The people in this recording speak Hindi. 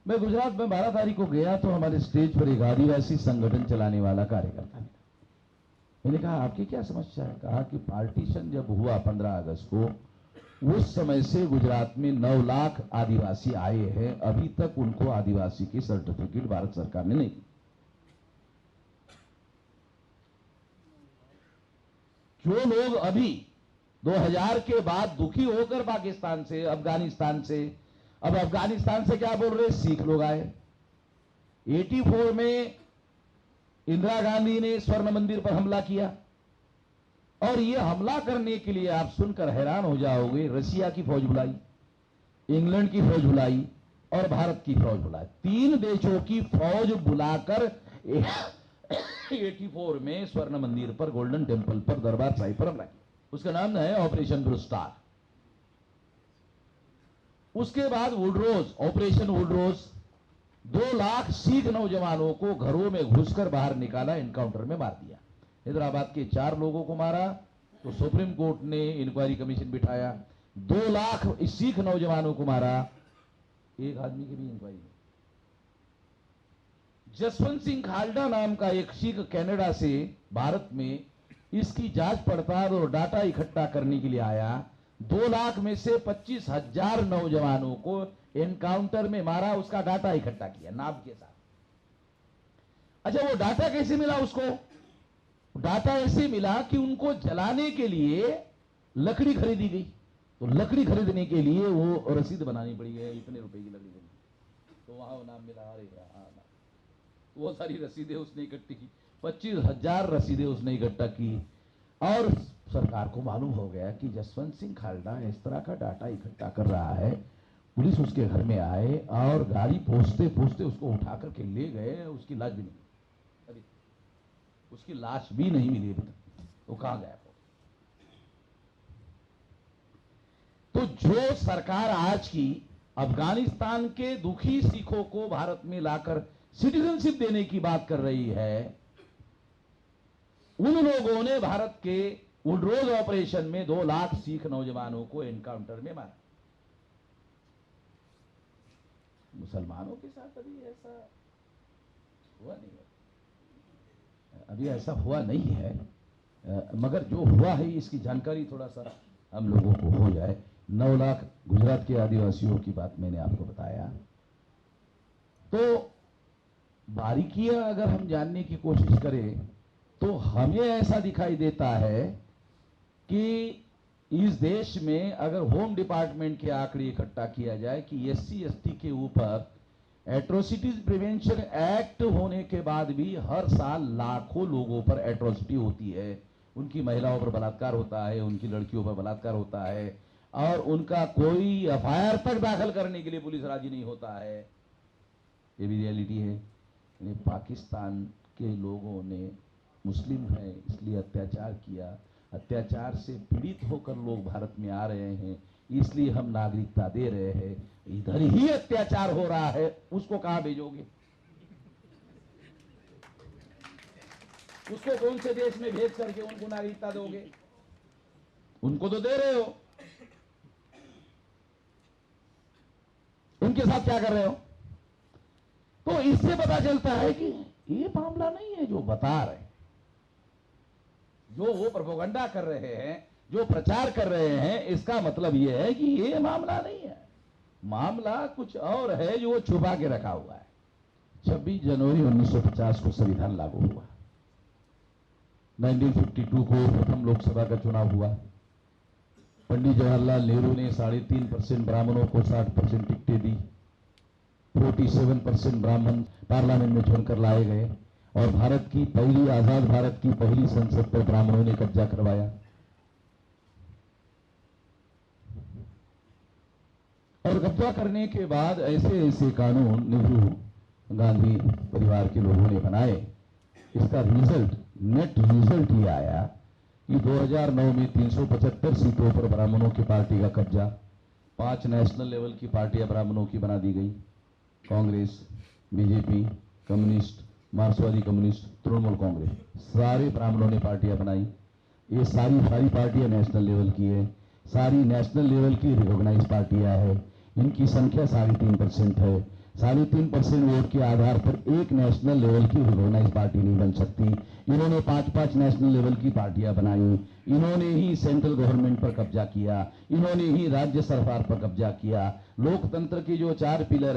मैं गुजरात में 12 तारीख को गया तो हमारे स्टेज पर एक आदिवासी संगठन चलाने वाला कार्यकर्ता मिला। मैंने कहा आपकी क्या समस्या है? कहा कि पार्टीशन जब हुआ 15 अगस्त को, उस समय से गुजरात में 9 लाख आदिवासी आए हैं, अभी तक उनको आदिवासी की सर्टिफिकेट भारत सरकार ने नहीं। जो लोग अभी 2000 के बाद दुखी होकर पाकिस्तान से, अफगानिस्तान से, अब अफगानिस्तान से क्या बोल रहे, सिख लोग आए। 84 में इंदिरा गांधी ने स्वर्ण मंदिर पर हमला किया, और यह हमला करने के लिए आप सुनकर हैरान हो जाओगे, रशिया की फौज बुलाई, इंग्लैंड की फौज बुलाई और भारत की फौज बुलाई। 3 देशों की फौज बुलाकर 84 में स्वर्ण मंदिर पर, गोल्डन टेम्पल पर, दरबार साहिब पर हमला किया। उसका नाम है ऑपरेशन ब्लू स्टार। उसके बाद वुडरोज, ऑपरेशन वुडरोज, 2 लाख सिख नौजवानों को घरों में घुसकर बाहर निकाला, एनकाउंटर में मार दिया। हैदराबाद के 4 लोगों को मारा तो सुप्रीम कोर्ट ने इंक्वायरी कमीशन बिठाया। 2 लाख सिख नौजवानों को मारा, एक आदमी की भी इंक्वायरी नहीं। जसवंत सिंह खालड़ा नाम का एक सिख कनाडा से भारत में इसकी जांच पड़ताल और डाटा इकट्ठा करने के लिए आया। 2 लाख में से 25,000 नौजवानों को एनकाउंटर में मारा, उसका डाटा इकट्ठा किया नाम के साथ। अच्छा, वो डाटा कैसे मिला उसको? डाटा ऐसे मिला कि उनको जलाने के लिए लकड़ी खरीदी गई, तो लकड़ी खरीदने के लिए वो रसीद बनानी पड़ी है, इतने रुपए की लकड़ी खरीदी, तो वहां वो नाम मिला। अरे वो सारी रसीदें उसने इकट्ठी की, 25,000 रसीदें उसने इकट्ठा की, और सरकार को मालूम हो गया कि जसवंत सिंह खालड़ा इस तरह का डाटा इकट्ठा कर रहा है। पुलिस उसके घर में आए और गाड़ी पहुंचते पहुंचते उसको उठा करके ले गए। उसकी लाश भी नहीं, अभी उसकी लाश भी नहीं मिली अभी तक, वो कहां गया? तो जो सरकार आज की अफगानिस्तान के दुखी सिखों को भारत में लाकर सिटीजनशिप देने की बात कर रही है, उन लोगों ने भारत के वुडरोज ऑपरेशन में 2 लाख सिख नौजवानों को एनकाउंटर में मारा। मुसलमानों के साथ अभी ऐसा हुआ नहीं है, अभी ऐसा हुआ नहीं है, मगर जो हुआ है इसकी जानकारी थोड़ा सा हम लोगों को हो जाए। 9 लाख गुजरात के आदिवासियों की बात मैंने आपको बताया। तो बारीकियां अगर हम जानने की कोशिश करें तो हमें ऐसा दिखाई देता है कि इस देश में अगर होम डिपार्टमेंट के आंकड़े इकट्ठा किया जाए कि SC/ST के ऊपर एट्रोसिटीज प्रिवेंशन एक्ट होने के बाद भी हर साल लाखों लोगों पर एट्रोसिटी होती है। उनकी महिलाओं पर बलात्कार होता है, उनकी लड़कियों पर बलात्कार होता है, और उनका कोई FIR तक दाखिल करने के लिए पुलिस राजी नहीं होता है। ये भी रियलिटी है। पाकिस्तान के लोगों ने, मुस्लिम है इसलिए अत्याचार किया, अत्याचार से पीड़ित होकर लोग भारत में आ रहे हैं, इसलिए हम नागरिकता दे रहे हैं। इधर ही अत्याचार हो रहा है, उसको कहां भेजोगे? उसको कौन से देश में भेज करके उनको नागरिकता दोगे? उनको तो दे रहे हो, उनके साथ क्या कर रहे हो? तो इससे पता चलता है कि ये मामला नहीं है जो बता रहे हैं, जो वो प्रोपेगेंडा कर रहे हैं, जो प्रचार कर रहे हैं, इसका मतलब ये है कि ये मामला नहीं है, मामला कुछ और है जो वो छुपा के रखा हुआ है। 26 जनवरी 1950 को संविधान लागू हुआ। 1952 को प्रथम लोकसभा का चुनाव हुआ। पंडित जवाहरलाल नेहरू ने 3.5% ब्राह्मणों को 60% टिकटें दी। 47% ब्राह्मण पार्लियामेंट में चुनकर लाए गए, और भारत की पहली, आजाद भारत की पहली संसद पर ब्राह्मणों ने कब्जा करवाया। और कब्जा करने के बाद ऐसे ऐसे कानून नेहरू गांधी परिवार के लोगों ने बनाए। इसका रिजल्ट, नेट रिजल्ट ये आया कि 2009 में 375 सीटों पर ब्राह्मणों की पार्टी का कब्जा। 5 नेशनल लेवल की पार्टियां ब्राह्मणों की बना दी गई, कांग्रेस, बीजेपी, कम्युनिस्ट, मार्क्सवादी कम्युनिस्ट, तृणमूल कांग्रेस, सारे ब्राह्मणों ने पार्टियां बनाई। ये सारी पार्टियां नेशनल लेवल की है, सारी नेशनल लेवल की रिकॉग्नाइज पार्टियां है। इनकी संख्या 3.5% है। 3.5% वोट के आधार पर एक नेशनल लेवल की ऑर्गेनाइज पार्टी नहीं बन सकती। इन्होंने 5-5 नेशनल लेवल की पार्टियां बनाई, इन्होंने ही सेंट्रल गवर्नमेंट पर कब्जा किया, इन्होंने ही राज्य सरकार पर कब्जा किया। लोकतंत्र की जो 4 पिलर